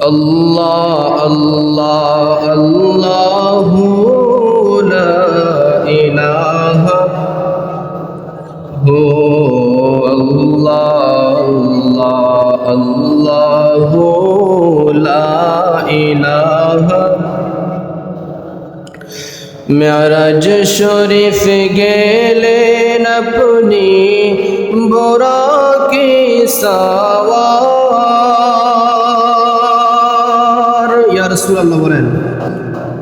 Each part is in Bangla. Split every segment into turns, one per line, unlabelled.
আল্লাহ আল্লাহ আল্লাহু লা ইলাহা হু আল্লাহ আল্লাহ আল্লাহু লা ইলাহা। মেরাজ শরীফ গেলেন আপনি বুরাকে সাওয়ার, ইয়া রাসূলুল্লাহ বলেন।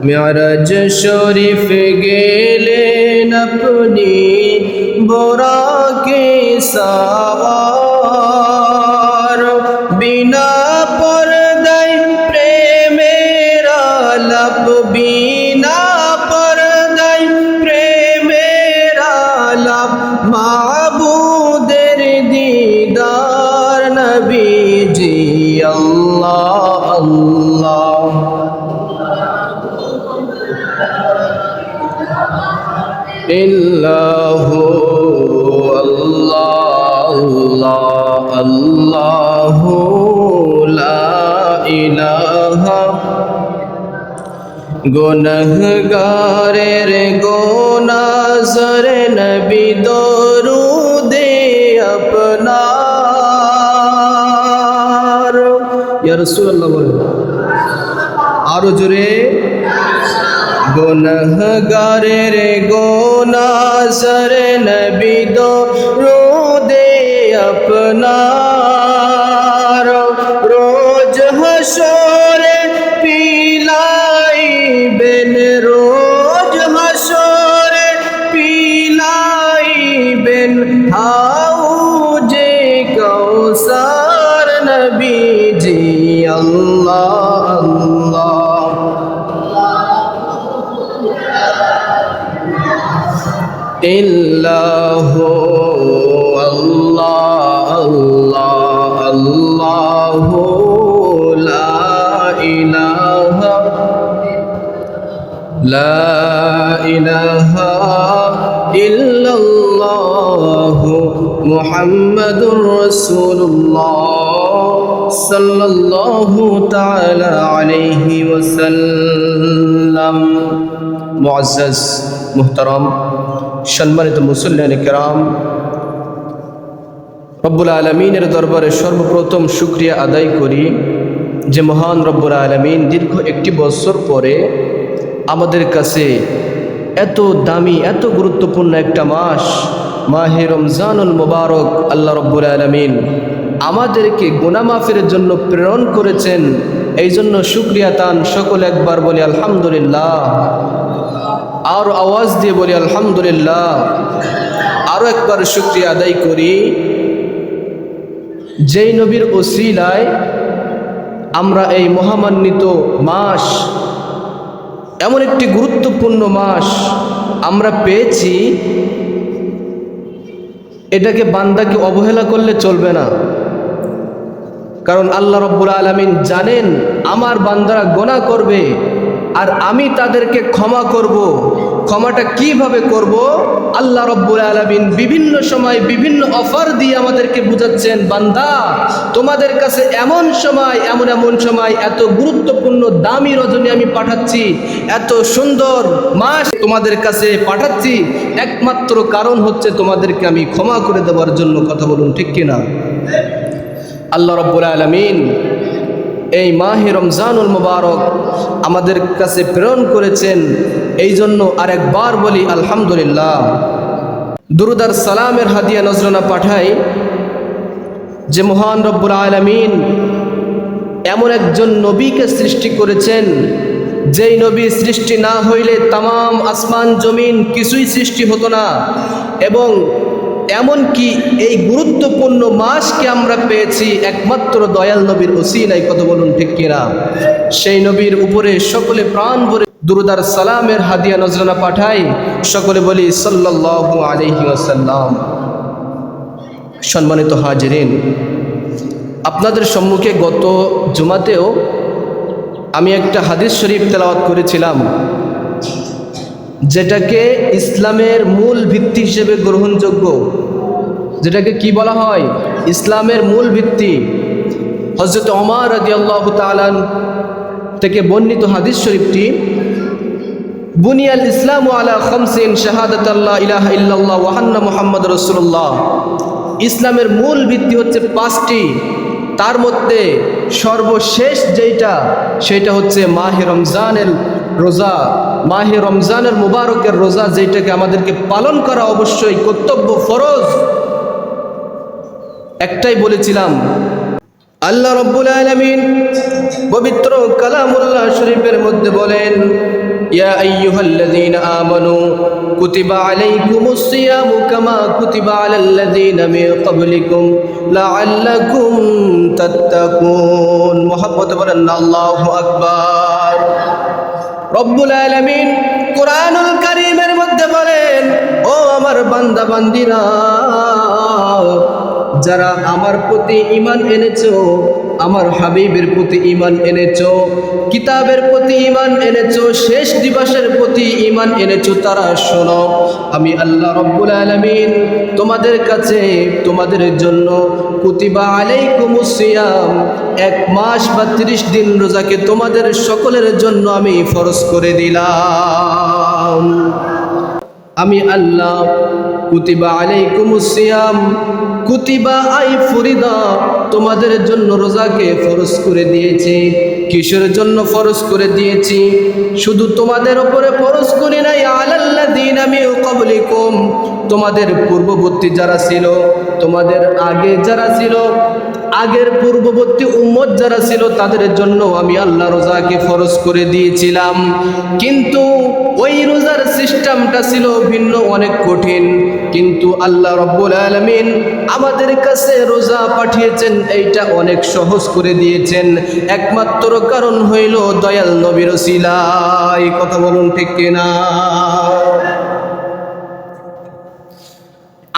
মেরাজ শরীফ গেলেন আপনি বুরাকে সাওয়ার, বিনা পর্দায় প্রেমের আলাপ, বিনা পর্দায় প্রেমের আলাপ, মাবুদের দিদার নবীজি আল্লাহ আল্লাহ। ইল্লাহু আল্লাহ আল্লাহ আল্লাহু লা ইলাহা। গুনহগারের গুনাহগার নবী দরুদে আপনার, ইয়া রাসূলুল্লাহ বলেন আরো জোরে। গুনহগারের গুনাহগার নবী দরুদে আপনার, রোজ হাসরে পিলাইবেন, রোজ হাসরে পিলাইবেন হাউজে কাউসার নবীজি আল্লাহ আল্লাহ। ইল্লাহু আল্লাহ আল্লাহ আল্লাহু লা ইলাহা লা ইলাহা ইল্লাল্লাহু মুহাম্মাদুর রাসূলুল্লাহ সাল্লাল্লাহু তাআলা আলাইহি ওয়াসাল্লাম। মুআজ্জাজ মুহতারাম সম্মানিত মুসল্লিয়ানে কেরাম, রব্বুল আলামিনের দরবারে সর্বপ্রথম শুকরিয়া আদায় করি যে মহান রব্বুল আলামিন দীর্ঘ একটি বছর পরে আমাদের কাছে এত দামি এত গুরুত্বপূর্ণ একটা মাস মাহে রমজানুল মুবারক আল্লাহ রব্বুল আলামিন আমাদেরকে গুনাহ মাফের জন্য প্রেরণ করেছেন। এই জন্য শুকরিয়া তান সকলে একবার বলি আলহামদুলিল্লাহ, আর আওয়াজ দিয়ে বলি আলহামদুলিল্লাহ। আরো একবার শুকরিয়া আদায় করি যেই নবীর ওসিলায় আমরা এই মহামান্বিত মাস, এমন একটি গুরুত্বপূর্ণ মাস আমরা পেয়েছি, এটাকে বান্দাকে অবহেলা করলে চলবে না। কারণ আল্লাহ রব্বুল আলামিন জানেন আমার বান্দারা গুনাহ করবে আর আমি তাদেরকে ক্ষমা করব। ক্ষমাটা কিভাবে করব? আল্লাহ রব্বুল আলামিন বিভিন্ন সময় বিভিন্ন অফার দিয়ে আমাদেরকে বুঝাচ্ছেন, বান্দা তোমাদের কাছে এমন সময় এমন সময় এত গুরুত্বপূর্ণ দামি রজনী আমি পাঠাচ্ছি, এত সুন্দর মাস তোমাদের কাছে পাঠাচ্ছি, একমাত্র কারণ হচ্ছে তোমাদেরকে আমি ক্ষমা করে দেওয়ার জন্য। কথা বলুন ঠিক কিনা? আল্লাহ রব্বুল আলামিন এই মাহে রমজানুল মুবারক আমাদের কাছে প্রেরণ করেছেন, এই জন্য আরেকবার বলি আলহামদুলিল্লাহ। দুরুদ আর সালামের হাদিয়া নজরানা পাঠাই যে মহান রব্বুল আলামিন এমন একজন নবীকে সৃষ্টি করেছেন, যেই নবী সৃষ্টি না হইলে তামাম আসমান জমিন কিছুই সৃষ্টি হতো না, এবং এমনকি এই গুরুত্বপূর্ণ মাসকে আমরা পেয়েছি একমাত্র দয়াল নবীর ওসিলায়। কথা বলুন ঠিক কিনা? সেই নবীর উপরে সকলে প্রাণ ভরে দুরুদ আর সালামের হাদিয়া নজরানা পাঠাই, সকলে বলি সাল্লাল্লাহু আলাইহি ওয়াসাল্লাম। সম্মানিত হাজিরিন, আপনাদের সম্মুখে গত জুমাতেও আমি একটা হাদিস শরীফ তেলাওয়াত করেছিলাম, যেটাকে ইসলামের মূল ভিত্তি হিসেবে গ্রহণযোগ্য, যেটাকে কি বলা হয়? ইসলামের মূল ভিত্তি। হযরত ওমর রাদিয়াল্লাহু তাআলা থেকে বর্ণিত হাদিস শরীফটি, বুনিয়াল ইসলামু আলা খামসিন শাহাদাত আল্লা ইলাহা ইল্লাল্লাহ ওয়া আন্না মুহাম্মাদুর রাসূলুল্লাহ। ইসলামের মূল ভিত্তি হচ্ছে 5টি, তার মধ্যে সর্বশেষ যেটা সেটা হচ্ছে মাহে রমজানের রোজা, মাহে রমজানের মুবারকের রোজা, যেটাকে আমাদেরকে পালন করা অবশ্যই কর্তব্য, ফরজ। একটাই বলেছিলাম, আল্লাহ রাব্বুল আলামিন পবিত্র কালামুল্লাহ শরীফের মধ্যে বলেন, ইয়া আইয়ুহাল্লাযীনা আমানু কুতিবা আলাইকুমুস সিয়ামু কামা কুতিবা আলাল্লাযীনা মিন ক্বাবলিকুম লাআল্লাকুম তাত্তাকুন। মুহাব্বতে বলেন আল্লাহু আকবার। রব্বুল আলামিন কোরআনুল কারীমের মধ্যে বলেন, ও আমার বান্দা বান্দিরা, যারা আমার প্রতি ঈমান এনেছো, আমার হাবিবের প্রতি ঈমান এনেছো, কিতাবের প্রতি ঈমান এনেছো, শেষ দিবসের প্রতি ঈমান এনেছো, তারা শোনো, আমি আল্লাহ রাব্বুল আলামিন তোমাদের কাছে, তোমাদের জন্য কুতিবা আলাইকুমুস সিয়াম, 1 মাস বা 30 দিন রোজাকে তোমাদের সকলের জন্য আমি ফরজ করে দিলাম। আমি আল্লাহ কুতিবা আলাইকুমুস সিয়াম, কুতিবা আই ফরিদা, তোমাদের জন্য রোজাকে ফরজ করে দিয়েছি। কিসের জন্য ফরজ করে দিয়েছি? শুধু তোমাদের উপরে ফরজ করি নাই, আলাল্লাযীনা মিন ক্বাবলিকুম, তোমাদের পূর্ববর্তী যারা ছিল, তোমাদের আগে যারা ছিল, আগের পূর্ববর্তী উম্মত যারা ছিল, তাদের জন্য আমি আল্লাহ রোজাকে ফরজ করে দিয়েছিলাম। কিন্তু ওই রোজার সিস্টেমটা ছিল ভিন্ন, অনেক কঠিন। কিন্তু আল্লাহ রাব্বুল আলামিন আমাদের কাছে রোজা পাঠিয়েছেন, এইটা অনেক সহজ করে দিয়েছেন। একমাত্র কারণ হইল দয়াল নবীর ওসিলায়। কথা বলুন ঠিক কিনা?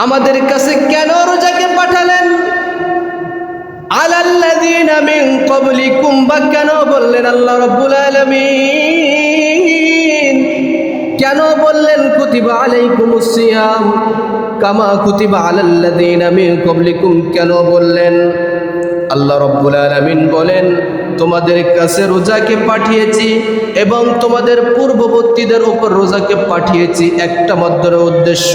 আমাদের কাছে কেন রোজাকে পাঠালেন? আলাল্লাযীনা মিন ক্বাবলিকুম, বা কেন বললেন আল্লাহ রাব্বুল আলামিন? কেন বললেন কুতিবা আলাইকুমুস সিয়াম কামা কুতিবা আলাল্লাযীনা মিন ক্বাবলিকুম? কেন বললেন? আল্লাহ রাব্বুল আলামিন বলেন, তোমাদের কাছে রোজাকে পাঠিয়েছি এবং তোমাদের পূর্ববর্তীদের উপর রোজাকে পাঠিয়েছি একটা মাত্র উদ্দেশ্য,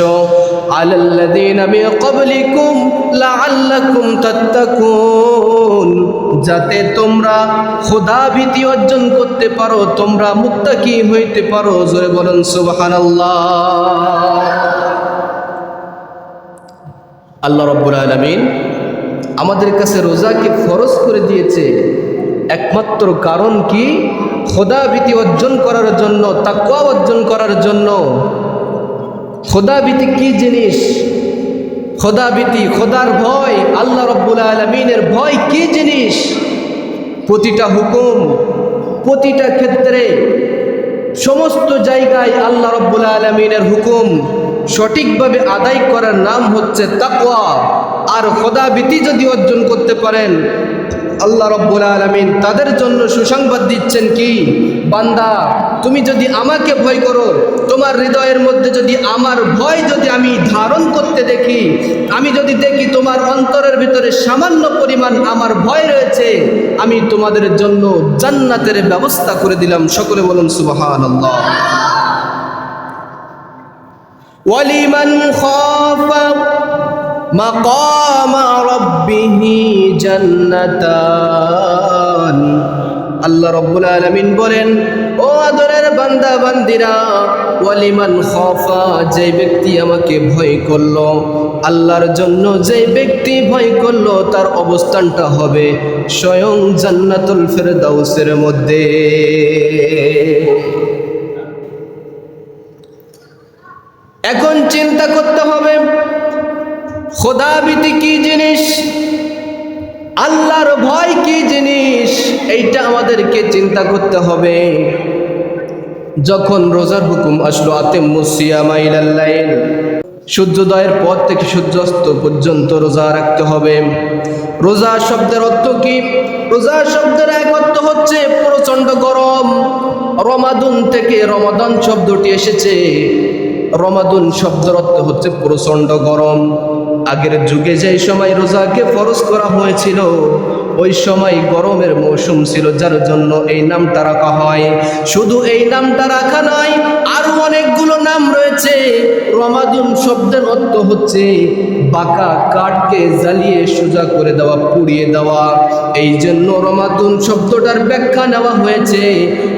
আলাল্লাযীনা মিন ক্বাবলিকুম লাআল্লাকুম তাত্তাকুন, যাতে তোমরা খোদা ভীতি অর্জন করতে পারো, তোমরা মুত্তাকি হইতে পারো। জোরে বলেন সুবহানাল্লাহ। আল্লাহ রাব্বুল আলামিন আমাদের কাছে রোজাকে ফরজ করে দিয়েছে একমাত্র কারণ কি? খোদা ভীতি অর্জন করার জন্য, তাকওয়া অর্জন করার জন্য। খোদা ভীতি কি জিনিস? খোদা ভীতি, খোদার ভয়, আল্লাহ রাব্বুল আলামিনের ভয় কি জিনিস? প্রতিটা হুকুম, প্রতিটা ক্ষেত্রে, সমস্ত জায়গায় আল্লাহ রাব্বুল আলামিনের হুকুম সঠিকভাবে আদায় করার নাম হচ্ছে তাকওয়া। আর খোদা ভীতি যদি অর্জন করতে পারেন, আল্লাহ রাব্বুল আলামিন তাদের জন্য সুসংবাদ দিচ্ছেন কি, বান্দা তুমি যদি আমাকে ভয় করো, তোমার হৃদয়ের মধ্যে যদি আমার ভয় যদি আমি ধারণ করতে দেখি, আমি যদি দেখি তোমার অন্তরের ভিতরে সামান্য পরিমাণ আমার ভয় রয়েছে, আমি তোমাদের জন্য জান্নাতের ব্যবস্থা করে দিলাম। সকলে বলুন সুবহানাল্লাহ। ওয়ালিমান খাফা মাকামা রাব্বিহি জান্নাতান। আল্লাহ রাব্বুল আলামিন বলেন, ও আদরের বান্দা বান্দিরা, ওয়ালিমান খাফা, যে ব্যক্তি আমাকে ভয় করলো, আল্লাহর জন্য যে ব্যক্তি ভয় করলো, তার অবস্থানটা হবে স্বয়ং জান্নাতুল ফেরদাউসের মধ্যে। এখন চিন্তা করতে হবে খোদা ভীতি কি জিনিস, আল্লাহর ভয় কি জিনিস, এইটা আমাদেরকে চিন্তা করতে হবে। যখন রোজার হুকুম আসলো, আতিম্মুস সিয়ামা ইলাল লাইল, সূর্যোদয়ের পর থেকে সূর্যাস্ত পর্যন্ত রোজা রাখতে হবে। রোজা শব্দের অর্থ কি? রোজা শব্দের এক অর্থ হচ্ছে প্রচণ্ড গরম। রমাদুন থেকে রমাদান শব্দটি এসেছে। রমাদুন শব্দের অর্থ হচ্ছে প্রচণ্ড গরম। আগের যুগে যে সময় রোজাকে ফরজ করা হয়েছিল, ওই সময় গরমের মৌসুম ছিল, যার জন্য এই নামটা রাখা হয়। শুধু এই নামটা রাখা নয়, আরো অনেকগুলো নাম রয়েছে। রমাদুন শব্দের অর্থ হচ্ছে বাঁকা কাঠকে জ্বালিয়ে সোজা করে দেওয়া, পুড়িয়ে দেওয়া। এই জন্য রমাদুন শব্দটার ব্যাখ্যা নেওয়া হয়েছে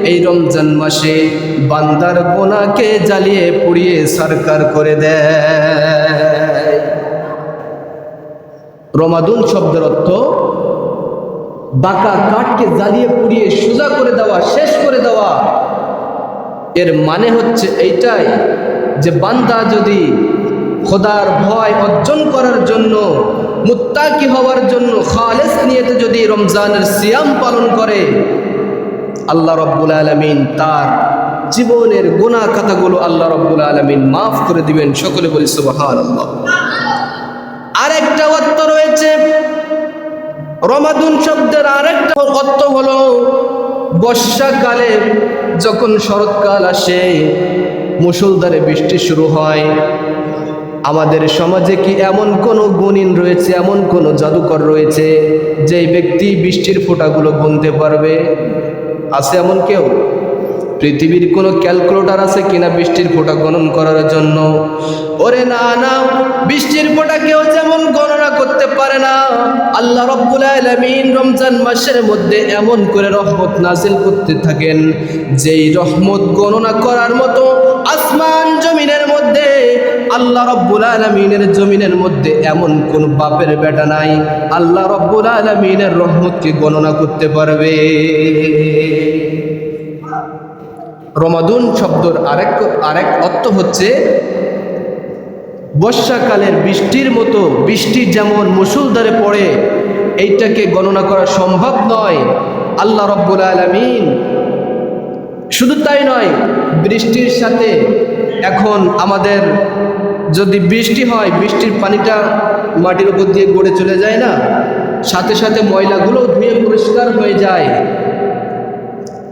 এই রমজান মাসে বান্দার গুনাহকে জ্বালিয়ে পুড়িয়ে সরকার করে দেয়। রমাদুন শব্দের অর্থ বাঁকা কাঠকে জ্বালিয়ে পুড়িয়ে সোজা করে দেওয়া, শেষ করে দেওয়া। এর মানে হচ্ছে এইটাই যে বান্দা যদি খোদার ভয় অর্জন করার জন্য, মুত্তাকি হওয়ার জন্য খালেস নিয়তে যদি রমজানের সিয়াম পালন করে, আল্লাহ রাব্বুল আলামিন তার জীবনের গুনাহ খাতাগুলো আল্লাহ রাব্বুল আলামিন মাফ করে দিবেন। সকলে বলি সুবহানাল্লাহ। আরেকটা অর্থ রয়েছে রমাদুন শব্দের, আরেকটা অর্থ হলো বর্ষাকালে যখন শরৎকাল আসে, মুষলধারে বৃষ্টি শুরু হয়। আমাদের সমাজে কি এমন কোনো গুণিন রয়েছে, এমন কোনো জাদুকর রয়েছে যে ব্যক্তি বৃষ্টির ফোঁটাগুলো গুনতে পারবে? আছে এমন কেউ? পৃথিবীর কোনো ক্যালকুলেটর আছে কিনা বৃষ্টির ফোঁটা গণন করার জন্য? ওরে না না, বৃষ্টির ফোঁটা কেউ যেমন গণনা করতে পারে না, আল্লাহ রাব্বুল আলামিন রমজান মাসের মধ্যে এমন করে রহমত নাজিল করতে থাকেন, যেই রহমত গণনা করার মতো আসমান জমিনের মধ্যে, আল্লাহ রাব্বুল আলামিনের জমিনের মধ্যে এমন কোন বাপের বেটা নাই আল্লাহ রাব্বুল আলামিনের রহমতকে গণনা করতে পারবে। রমাদুন শব্দের আরেক অর্থ হচ্ছে বর্ষাকালের বৃষ্টির মতো, বৃষ্টি যেমন মুষলধারে পড়ে, এইটাকে গণনা করা সম্ভব নয়। আল্লাহ রাব্বুল আলামিন শুধু তাই নয়, বৃষ্টির সাথে এখন আমাদের যদি বৃষ্টি হয়, বৃষ্টির পানিটা মাটির উপর দিয়ে গড়ে চলে যায় না, সাথে সাথে ময়লাগুলো ধুয়ে পরিষ্কার হয়ে যায়।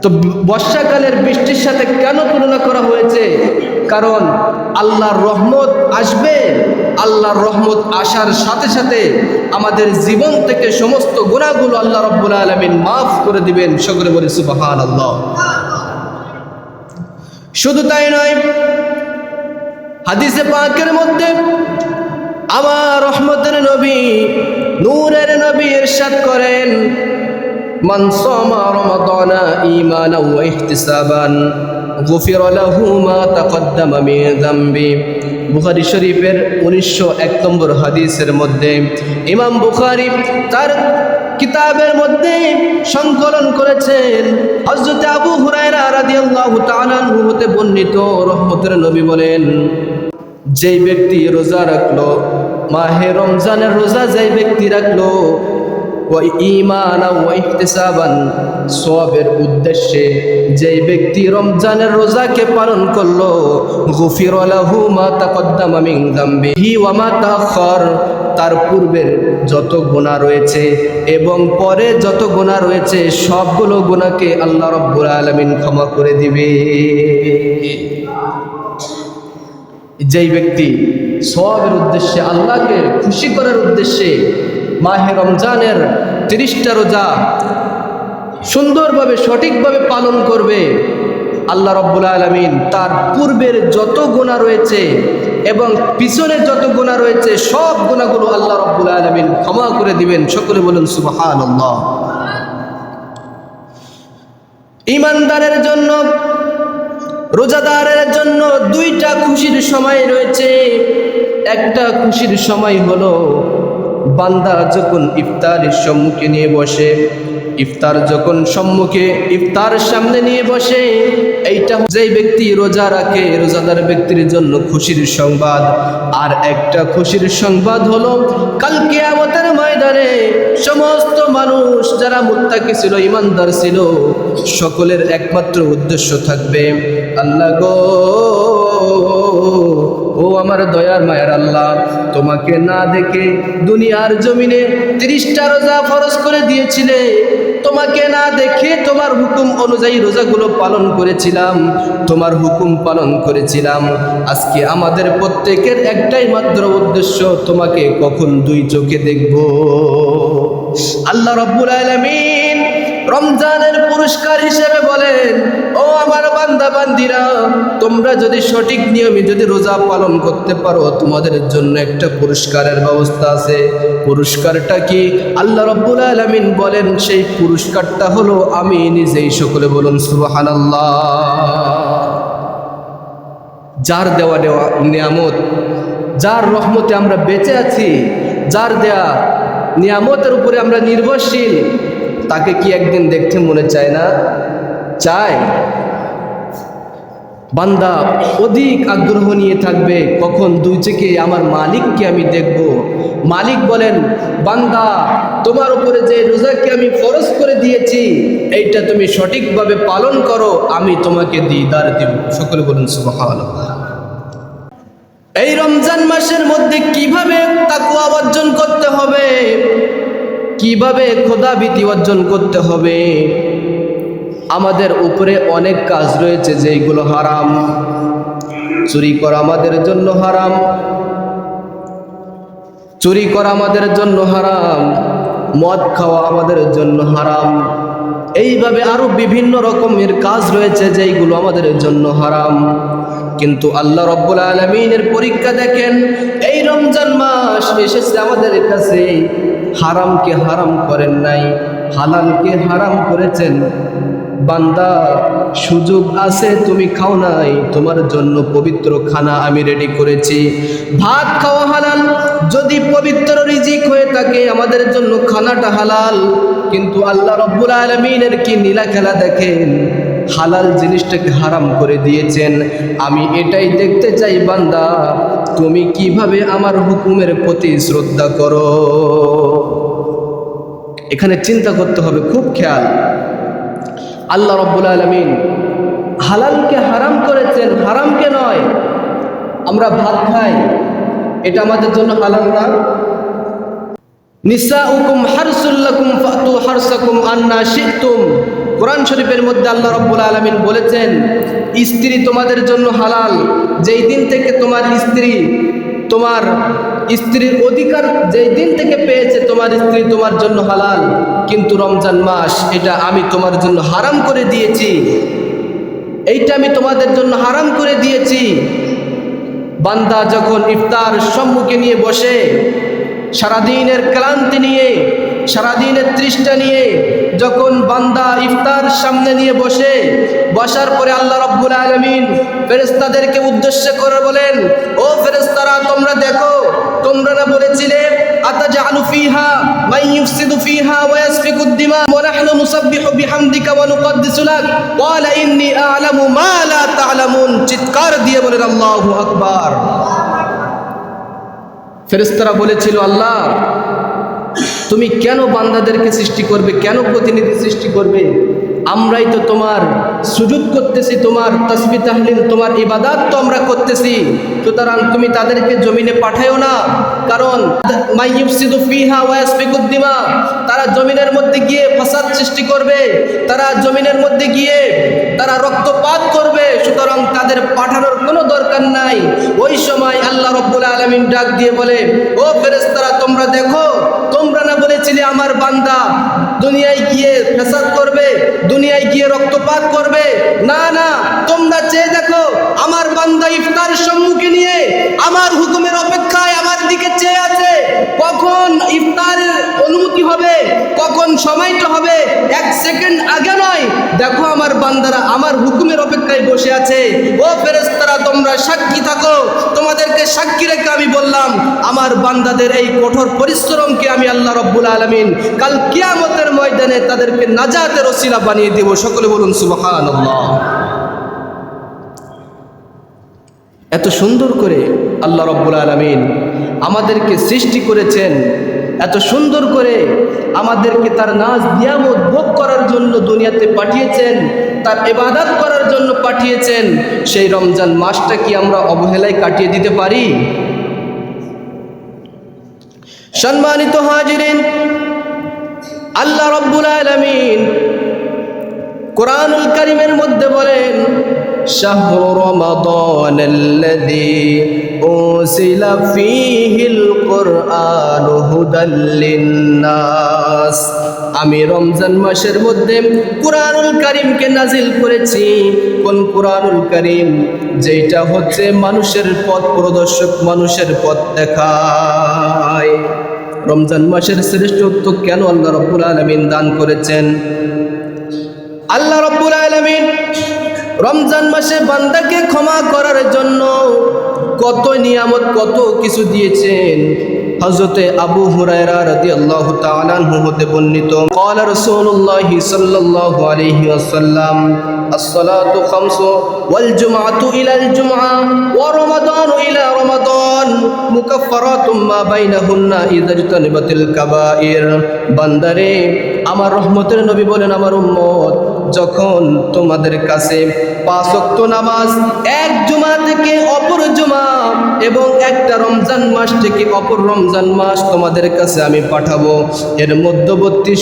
তো বর্ষাকালের বৃষ্টির সাথে কেন তুলনা করা হয়েছে? কারণ আল্লাহর রহমত আসবে, আল্লাহর রহমত আসার সাথে সাথে আমাদের জীবন থেকে সমস্ত গুনাহগুলো আল্লাহ রাব্বুল আলামিন মাফ করে দিবেন। সকলে বলি সুবহানাল্লাহ। শুধু তাই নয়, হাদিসে পাকের মধ্যে আমার রহমতের নবী, নূরের নবী ইরশাদ করেন, মান সামা রমাদানা ঈমানান ওয়া ইহতিসাবান গুফিরা লাহু মা তাকদ্দামা মিন যামবি। বুখারী শরীফের 1901 নম্বর হাদিসের মধ্যে ইমাম বুখারী তার কিতাবের মধ্যে সংকলন করেছেন, হযরত আবু হুরায়রা রাদিয়াল্লাহু তাআলা আনহু হতে বর্ণিত, রহমতের নবী বলেন, যেই ব্যক্তি রোজা রাখলো, মাহে রমজানের রোজা যেই ব্যক্তি রাখলো, ওয়া ঈমানান ওয়া ইহতিসাবান, সওয়াবের উদ্দেশ্যে যেই ব্যক্তি রমজানের রোজাকে পালন করলো, গুফিরা লাহু মা তাকদ্দামা মিন যামবিহি ওয়া মা তাআখার, তার পূর্বের যত গুনাহ রয়েছে এবং পরে যত গুনাহ রয়েছে সবগুলো গুনাহকে আল্লাহ রাব্বুল আলামিন ক্ষমা করে দিবে। যেই ব্যক্তি সওয়াবের উদ্দেশ্যে, আল্লাহকে খুশি করার উদ্দেশ্যে মাহে রমজানের 30টা রোজা সুন্দরভাবে সঠিকভাবে পালন করবে, আল্লাহ রাব্বুল আলামিন তার পূর্বের যত গুনাহ রয়েছে এবং পিছনের যত গুনাহ রয়েছে সব গুনাহগুলো আল্লাহ রাব্বুল আলামিন ক্ষমা করে দিবেন। সকলে বলুন সুবহানাল্লাহ। ঈমানদারের জন্য, রোজাদারের জন্য 2টা খুশির সময় রয়েছে। একটা খুশির সময় হলো বান্দা যখন ইফতারের সম্মুখে নিয়ে বসে, ইফতার যখন সম্মুখে, ইফতার সামনে নিয়ে বসে, এইটা যেই ব্যক্তি রোজা রাখে, রোজাদার ব্যক্তির জন্য খুশির সংবাদ। আর একটা খুশির সংবাদ হলো কাল কিয়ামতের ময়দানে সমস্ত মানুষ যারা মুত্তাকি ছিল, ঈমানদার ছিল, সকলের একমাত্র উদ্দেশ্য থাকবে, আল্লাহ গো, ও আমার দয়ার মায়ার আল্লাহ, তোমাকে না দেখে দুনিয়ার জমিনে 30টা রোজা ফরজ করে দিয়েছিলে, তোমাকে না দেখে তোমার হুকুম অনুযায়ী রোজাগুলো পালন করেছিলাম, তোমার হুকুম পালন করেছিলাম। আজকে আমাদের প্রত্যেকের একটাই মাত্র উদ্দেশ্য, তোমাকে কখন 2 চোখে দেখব। আল্লাহ রাব্বুল আলামিন রমজানের পুরস্কার হিসেবে বলেন, ও আমার বান্দা বান্দিরা, তোমরা যদি সঠিক নিয়মে যদি রোজা পালন করতে পারো, তোমাদের জন্য একটা পুরস্কারের ব্যবস্থা আছে। পুরস্কারটা কি? আল্লাহ রাব্বুল আলামিন বলেন, সেই পুরস্কারটা হলো আমি নিজেই। সকলে বলুন সুবহানাল্লাহ। যার দেওয়া নিয়ামত, যার রহমতে আমরা বেঁচে আছি, যার দেয়া নিয়ামতের উপরে আমরা নির্ভরশীল, তাকে কি একদিন দেখতে মনে চায় না? চায়। বান্দা অধিক আগ্রহ নিয়ে থাকবে, কখন দুই চোখে আমার মালিককে আমি দেখব। মালিক বলেন, বান্দা তোমার উপরে যে রোজাকে আমি ফরজ করে দিয়েছি, এইটা তুমি সঠিকভাবে পালন করো, আমি তোমাকে দিদার দেব। সকলে বলুন সুবহানাল্লাহ। এই রমজান মাসের মধ্যে কিভাবে তাকওয়া অর্জন করতে হবে, কিভাবে খোদাভীতি অর্জন করতে হবে, আমাদের উপরে অনেক কাজ রয়েছে যেগুলো হারাম। চুরি করা আমাদের জন্য হারাম, চুরি করা আমাদের জন্য হারাম, মদ খাওয়া আমাদের জন্য হারাম। এইভাবে আরো বিভিন্ন রকমের কাজ রয়েছে যেগুলো আমাদের জন্য হারাম। কিন্তু আল্লাহ রাব্বুল আলামিনের পরীক্ষা দেখেন, এই রমজান মাস এসেছে আমাদের কাছে, হারামকে হারাম করেন নাই, হালালকে হারাম করেছেন। বান্দা সুযোগ আছে, তুমি খাও নাই, তোমার জন্য পবিত্র খানা আমি রেডি করেছি। ভাত খাওয়া হালাল, যদি পবিত্র রিজিক হয়ে থাকে আমাদের জন্য খানাটা হালাল। কিন্তু আল্লাহ রাব্বুল আলামিনের কি নীলা খেলা দেখেন, হালাল জিনিসটাকে হারাম করে দিয়েছেন। আমি এটাই দেখতে চাই বান্দা, তুমি কিভাবে আমার হুকুমের প্রতি শ্রদ্ধা করো। এখানে চিন্তা করতে হবে, খুব খেয়াল। আল্লাহ রাব্বুল আলামিন হালালকে হারাম করেছেন, হারামকে নয়। আমরা ভাত খাই, এটা আমাদের জন্য হালাল না? নিসাউকুম হারসুল লাকুম ফাতু হারসাকুম আন্না শিতুম। কোরআন শরীফের মধ্যে আল্লাহ রাব্বুল আলামিন বলেছেন, স্ত্রী তোমাদের জন্য হালাল। যেই দিন থেকে তোমার স্ত্রী, তোমার স্ত্রীর অধিকার যেই দিন থেকে পেয়েছে, তোমার স্ত্রী তোমার জন্য হালাল। কিন্তু রমজান মাস, এটা আমি তোমার জন্য হারাম করে দিয়েছি, এইটা আমি তোমাদের জন্য হারাম করে দিয়েছি। বান্দা যখন ইফতার সম্মুখে নিয়ে বসে, সারাদিনের ক্লান্তি নিয়ে, সারাদিনের তৃষ্ণা নিয়ে যখন বান্দা ইফতার সামনে নিয়ে বসে, বসার পরে আল্লাহ রাব্বুল আলামিন ফেরেশতাদেরকে উদ্দেশ্য করে বলেন, ও ফেরেশতারা, তোমরা দেখো, তোমরা না বলেছিলে আতাজআলু ফিহা মান ইউফসিদু ফিহা ওয়া ইয়াসফিকুদ দিমা ওয়া নাহনু নুসাব্বিহু বিহামদিকা ওয়া নুকদ্দিসু লাক ক্বালা ইন্নী আ'লামু মা লা তা'লামুন। চিৎকার দিয়ে বলেন আল্লাহু আকবার। ফেরেশতারা বলেছিল, আল্লাহ তুমি কেন বান্দাদেরকে সৃষ্টি করবে, কেন প্রতিনিধি সৃষ্টি করবে? আমরাই তো তোমার সুজুদ করতেছি, তোমার তাসবিহ তাহলিল, তোমার ইবাদত তো আমরা করতেছি। সুতরাং তুমি তাদেরকে জমিনে পাঠায়ো না, কারণ মাই ইউফসিদু ফিহা ওয়া ইয়াসফিকুদ দিমা, তারা জমিনের মধ্যে গিয়ে ফাসাদ সৃষ্টি করবে, তারা জমিনের মধ্যে গিয়ে তারা রক্তপাত করবে। সুতরাং তাদের পাঠানোর কোনো দরকার নাই। ওই সময় আল্লাহ রাব্বুল আলামিন ডাক দিয়ে বলে, ও ফেরেশতারা, তোমরা দেখো, তোমরা না বলেছিলে আমার বান্দা দুনিয়ায় গিয়ে ফাসাদ করবে, দুনিয়ায় গিয়ে রক্তপাত করবে? না না, তোমরা চেয়ে দেখো, আমার বান্দা ইফতার সম্মুখে নিয়ে আমার হুকুমের অপেক্ষায় আমার দিকে চেয়ে আছে। কখন ইফতারের অনুমতি হবে, কখন সময়টা হবে, এক সেকেন্ড আগে নয়। দেখো আমার বান্দারা আমার হুকুমের অপেক্ষায় বসে আছে। ও ফেরেশতারা, তোমরা সাক্ষী থাকো। তোমাদেরকে সাক্ষী রেখে আমি বললাম, আমার বান্দাদের এই কঠোর পরিশ্রমকে আমি আল্লাহ রাব্বুল আলামিন কাল কিয়ামতের ময়দানে তাদেরকে নাজাতের ওসিলা বানিয়ে দেব। সকলে বলুন সুবহানাল্লাহ। এত সুন্দর করে আল্লাহ রাব্বুল আলামিন আমাদেরকে সৃষ্টি করেছেন, এত সুন্দর করে আমাদেরকে তার নাজ নিয়ামত ভোগ করার জন্য দুনিয়াতে পাঠিয়েছেন, তার ইবাদত করার জন্য পাঠিয়েছেন। সেই রমজান মাসটা কি আমরা অবহেলায় কাটিয়ে দিতে পারি? সম্মানিত হাজিরিন, আল্লাহ রাব্বুল আলামিন কোরআনুল কারীমের মধ্যে বলেন শাহরু রমাদানাল্লাযী উনজিলা ফীহিল কুরআনু হুদাল লিন্নাস, আমি রমজান মাসের মধ্যে কুরআনুল কারীমকে নাজিল করেছি। কোন কুরআনুল কারীম? যেটা হচ্ছে মানুষের পথ প্রদর্শক, মানুষের পথ দেখায়। রমজান মাসের শ্রেষ্ঠত্ব কেন আল্লাহ রাব্বুল আলামিন দান করেছেন? আল্লাহ রাব্বুল আলামিন রমজান মাসে বান্দাকে ক্ষমা করার জন্য কত নিয়ামত, কত কিছু দিয়েছেন। হযরতে আবু হুরায়রা রাদিয়াল্লাহু তাআলা আনহু হতে বর্ণিত, ক্বালা রাসূলুল্লাহি সাল্লাল্লাহু আলাইহি ওয়াসাল্লাম as-salatu khamsu wal jum'atu ila al-jum'ah wa ramadanu ila ramadan mukaffaratun ma bainahunna idza ijtanibatil kaba'ir। বান্দারে, আমার রহমতের নবী বলেন, আমার উম্মত, যখন তোমাদের কাছে 5 ওয়াক্ত নামাজ এক জুমা থেকে অপর জুমা এবং একটা রমজান মাস থেকে অপর রমজান মাস তোমাদের কাছে আমি পাঠাবো, এর মধ্যবর্তী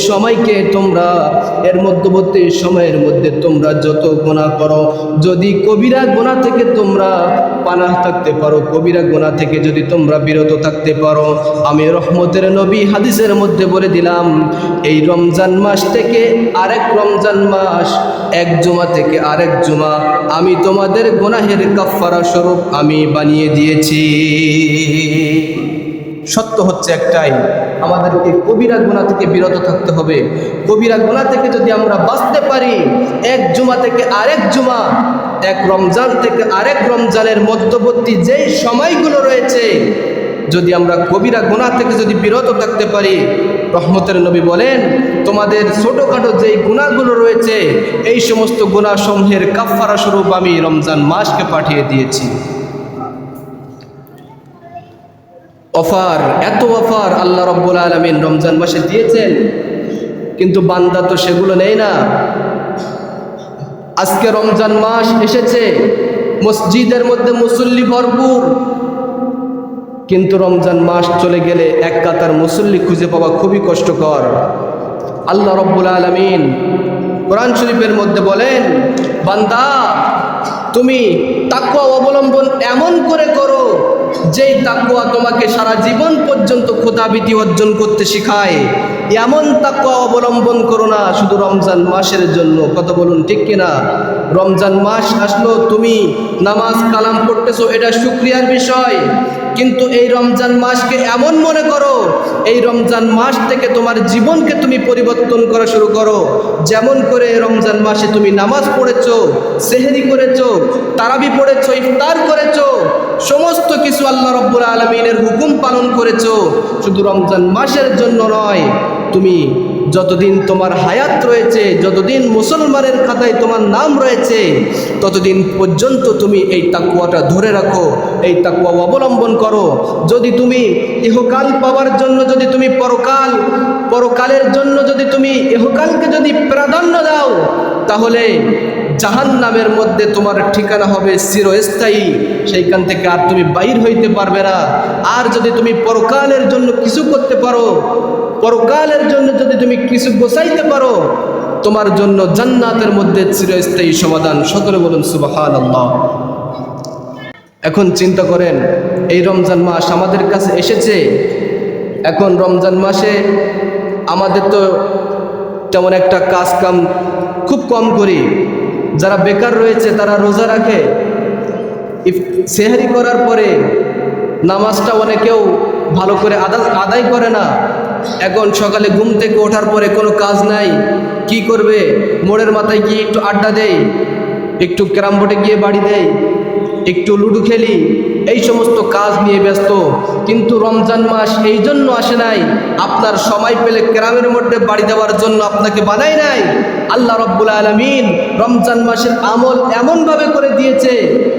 সময়ের মধ্যে তোমরা যত গুনাহ করো, যদি কবিরা গুনাহ থেকে তোমরা পানাহ থাকতে পারো, কবিরা গুনাহ থেকে যদি তোমরা বিরত থাকতে পারো, আমি রহমতের নবী হাদিসের মধ্যে বলে দিলাম, এই রমজান মাস থেকে আরেক রমজান মাস, এক জুমা থেকে আরেক জুমা আমি তোমাদের গুনাহের কাফারা স্বরূপ আমি বানিয়ে দিয়েছি। সত্য হচ্ছে একটাই, আমাদেরকে কবিরা গুনাহ থেকে বিরত থাকতে হবে। কবিরা গুনাহ থেকে যদি আমরা বাঁচতে পারি, এক জুমা থেকে আরেক জুমা, এক রমজান থেকে আরেক রমজানের মধ্যবর্তী যেই সময়গুলো রয়েছে, যদি আমরা কবিরা গুনাহ থেকে যদি বিরত থাকতে পারি, রহমতের নবী বলেন, তোমাদের ছোটখাটো যেই গুনাহগুলো রয়েছে, এই সমস্ত গুনাহ সমূহের কাফারা স্বরূপ আমি রমজান মাসকে পাঠিয়ে দিয়েছি। অফার, এত অফার আল্লাহ রাব্বুল আলামিন রমজান মাসে দিয়েছেন, কিন্তু বান্দা তো সেগুলো নেই না। আজকে রমজান মাস এসেছে, মসজিদের মধ্যে মুসল্লি ভরপুর, কিন্তু রমজান মাস চলে গেলে এক কাতার মুসল্লি খুঁজে পাওয়া খুবই কষ্টকর। আল্লাহ রাব্বুল আলামিন কোরআন শরীফের মধ্যে বলেন, বান্দা তুমি তাকওয়া অবলম্বন এমন করে করো যেই তাকওয়া তোমাকে সারা জীবন পর্যন্ত খোদাভীতি অর্জন করতে শেখায়। এমন তাকওয়া অবলম্বন করো না শুধু রমজান মাসের জন্য। কথা বলুন ঠিক কিনা? রমজান মাস আসলো, তুমি নামাজ কালাম পড়তেছো, এটা শুকরিয়ার বিষয়, কিন্তু এই রমজান মাসকে এমন মনে করো, এই রমজান মাস থেকে তোমার জীবনকে তুমি পরিবর্তন করা শুরু করো। যেমন করে রমজান মাসে তুমি নামাজ পড়েছো, সেহরি করেছো, তারাবি পড়েছো, ইফতার করেছো, সমস্ত কিছু আল্লাহ রাব্বুল আলামিনের হুকুম পালন করেছো, শুধু রমজান মাসের জন্য নয়। তুমি যতদিন তোমার হায়াত রয়েছে, যতদিন মুসলমানের খাতায় তোমার নাম রয়েছে, ততদিন পর্যন্ত তুমি এই তাকওয়াটা ধরে রাখো, এই তাকওয়া অবলম্বন করো। যদি তুমি ইহকাল পাওয়ার জন্য, যদি তুমি পরকালের জন্য যদি তুমি ইহকালকে যদি প্রাধান্য দাও, তাহলে জাহান্নামের মধ্যে তোমার ঠিকানা হবে চিরস্থায়ী, সেইখান থেকে আর তুমি বাইর হইতে পারবে না। আর যদি তুমি পরকালের জন্য কিছু করতে পারো, পরকালের জন্য যদি তুমি কিছু গোছাইতে পারো, তোমার জন্য জান্নাতের মধ্যে চিরস্থায়ী সমাধান। সকলে বলুন সুবহানাল্লাহ। এখন চিন্তা করেন, এই রমজান মাস আমাদের কাছে এসেছে, এখন রমজান মাসে আমাদের তো তেমন একটা কাজ কাম খুব কম করি। যারা বেকার রয়েছে তারা রোজা রাখে, সেহরি করার পরে নামাজটা অনেকেও ভালো করে আদায় করে না। এখন সকালে ঘুম থেকে ওঠার পরে কোনো কাজ নাই, কি করবে? মোড়ের মাথায় গিয়ে একটু আড্ডা দেয়, একটু ক্যারাম বোর্ডে গিয়ে বাড়ি দেয়, একটু লুডো খেলি, এই সমস্ত কাজ নিয়ে ব্যস্ত। কিন্তু রমজান মাস এই জন্য আসে নাই, আপনার সময় পেলে ক্যারামের মধ্যে বাড়ি দেওয়ার জন্য আপনাকে বানাই নাই। আল্লাহ রাব্বুল আলামিন রমজান মাসের আমল এমনভাবে করে দিয়েছে,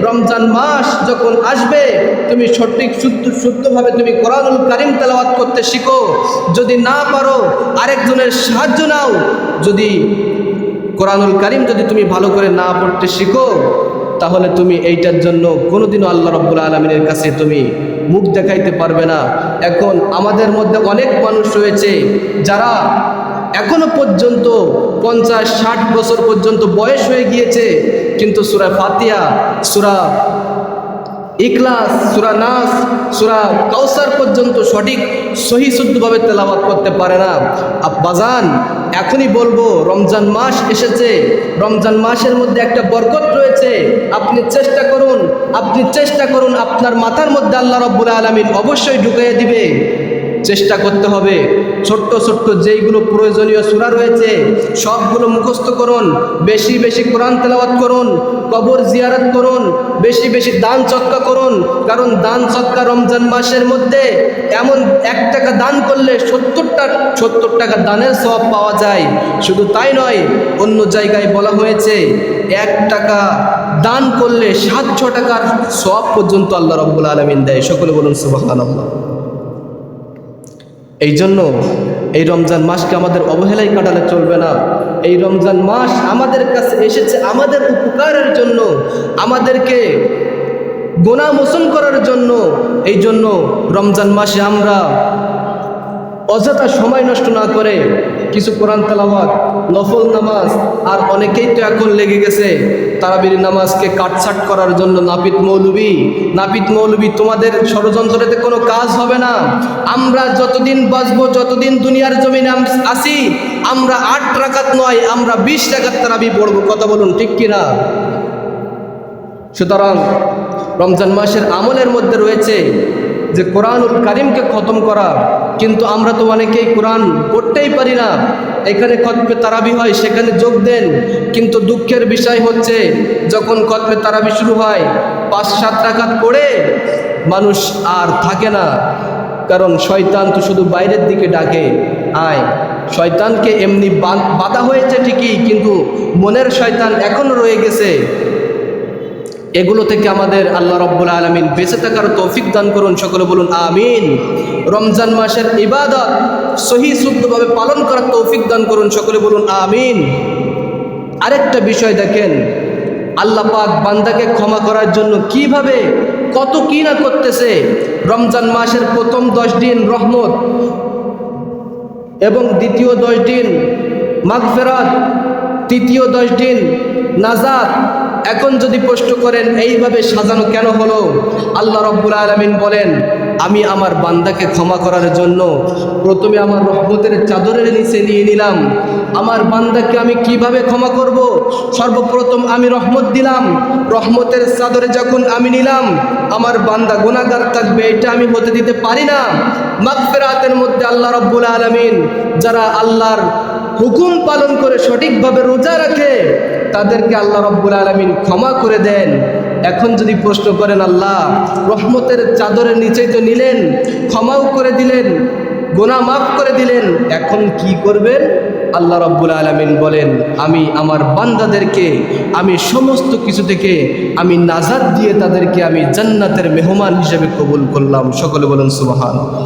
রমজান মাস যখন আসবে তুমি সঠিক শুদ্ধভাবে তুমি কোরআনুল কারীম তেলাওয়াত করতে শিখো। যদি না পারো আরেকজনের সাহায্য নাও। যদি কোরআনুল কারীম যদি তুমি ভালো করে না পড়তে শিখো, তাহলে তুমি এইটার জন্য কোনোদিনও আল্লাহ রাব্বুল আলামিনের কাছে তুমি মুখ দেখাইতে পারবে না। এখন আমাদের মধ্যে অনেক মানুষ রয়েছে যারা এখনো পর্যন্ত 50-60 বছর পর্যন্ত বয়স হয়ে গিয়েছে, কিন্তু সূরা ফাতিহা, সূরা ইখলাস, সূরা নাস, সূরা কাউসার পর্যন্ত সঠিক সহি শুদ্ধভাবে তেলাওয়াত করতে পারে না। আব্বাজান, এখনই বলবো, রমজান মাস এসেছে, রমজান মাসের মধ্যে একটা বরকত রয়েছে। আপনি চেষ্টা করুন, আপনার মাথার মধ্যে আল্লাহ রাব্বুল আলামিন অবশ্যই ঢুকিয়ে দিবে। চেষ্টা করতে হবে। ছোট্ট ছোট্ট যেইগুলো প্রয়োজনীয় সূরা রয়েছে সবগুলো মুখস্থ করুন, বেশি বেশি কোরআন তেলাওয়াত করুন, কবর জিয়ারত করুন, বেশি বেশি দান সদকা করুন। কারণ দান সদকা রমজান মাসের মধ্যে এমন 1 টাকা দান করলে 70 টাকা দানের সওয়াব পাওয়া যায়। শুধু তাই নয়, অন্য জায়গায় বলা হয়েছে 1 টাকা দান করলে 700 টাকার সওয়াব পর্যন্ত আল্লাহ রাব্বুল আলামিন দেয়। সকলে বলুন সুবহানাল্লাহ। এই জন্য এই রমজান মাসকে আমাদের অবহেলায় কাটালে চলবে না। এই রমজান মাস আমাদের কাছে এসেছে আমাদের উপকারের জন্য, আমাদেরকে গুনাহ মোচন করার জন্য। এই জন্য রমজান মাসে আমরা অযথা সময় নষ্ট না করে কিছু কোরআন তেলাওয়াত, নফল নামাজ, আর অনেকেই তো এখন লেগে গেছে তারাবির নামাজকে কাটছাট করার জন্য। নাপিত মৌলবী, তোমাদের ষড়যন্ত্রতে কোনো কাজ হবে না। আমরা যতদিন বাঁচবো, যতদিন দুনিয়ার জমিনে আসি, আমরা 8 রাকাত নয়, আমরা 20 রাকাত তারাবি পড়বো। কথা বলুন ঠিক কিনা? সুতরাং রমজান মাসের আমলের মধ্যে রয়েছে যে কোরআনুল কারিমকে খতম করা, কিন্তু আমরা তো অনেকেই কোরআন পড়তেই পারি না। এখানে খতমে তারাবি হয়, সেখানে যোগ দেন, কিন্তু দুঃখের বিষয় হচ্ছে যখন খতমে তারাবি শুরু হয় 5-7 রাকাত পড়ে মানুষ আর থাকে না। কারণ শয়তান তো শুধু বাইরের দিকে ডাকে, আয়। শয়তানকে এমনি বাধা হয়েছে ঠিকই, কিন্তু মনের শয়তান এখনো রয়ে গেছে। এগুলো থেকে আমাদের আল্লাহ রাব্বুল আলামিন বেঁচে থাকার তৌফিক দান করুন। সকলে বলুন আমিন। রমজান মাসের ইবাদত সহি শুদ্ধভাবে পালন করার তৌফিক দান করুন। সকলে বলুন আমিন। আরেকটা বিষয় দেখেন, আল্লাহ পাক বান্দাকে ক্ষমা করার জন্য কিভাবে কত কি না করতেছে। রমজান মাসের প্রথম 10 দিন রহমত এবং দ্বিতীয় 10 দিন মাগফিরাত, তৃতীয় 10 দিন নাজাত। এখন যদি প্রশ্ন করেন এইভাবে সাজানো কেন হলো, আল্লাহ রাব্বুল আলামিন বলেন, আমি আমার বান্দাকে ক্ষমা করার জন্য প্রথমে আমার রহমতের চাদরের নিচে নিয়ে নিলাম। আমার বান্দাকে আমি কিভাবে ক্ষমা করব? সর্বপ্রথম আমি রহমত দিলাম। রহমতের চাদরে যখন আমি নিলাম, আমার বান্দা গুনাহগার থাকবে, এটা আমি হতে দিতে পারি না। মাগফিরাতের মধ্যে আল্লাহ রাব্বুল আলামিন যারা আল্লাহর হুকুম পালন করে সঠিকভাবে রোজা রাখে তাদেরকে আল্লাহ রাব্বুল আলামিন ক্ষমা করে দেন। এখন যদি প্রশ্ন করেন, আল্লাহ রহমতের চাদরের নিচেই তো নিলেন, ক্ষমাও করে দিলেন, গুনাহ মাফ করে দিলেন, এখন কি করবেন? আল্লাহ রাব্বুল আলামিন বলেন, আমি আমার বান্দাদেরকে আমি সমস্ত কিছু থেকে আমি নাজাত দিয়ে তাদেরকে আমি জান্নাতের মেহমান হিসেবে কবুল করলাম। সকলে বলুন সুবহানাল্লাহ।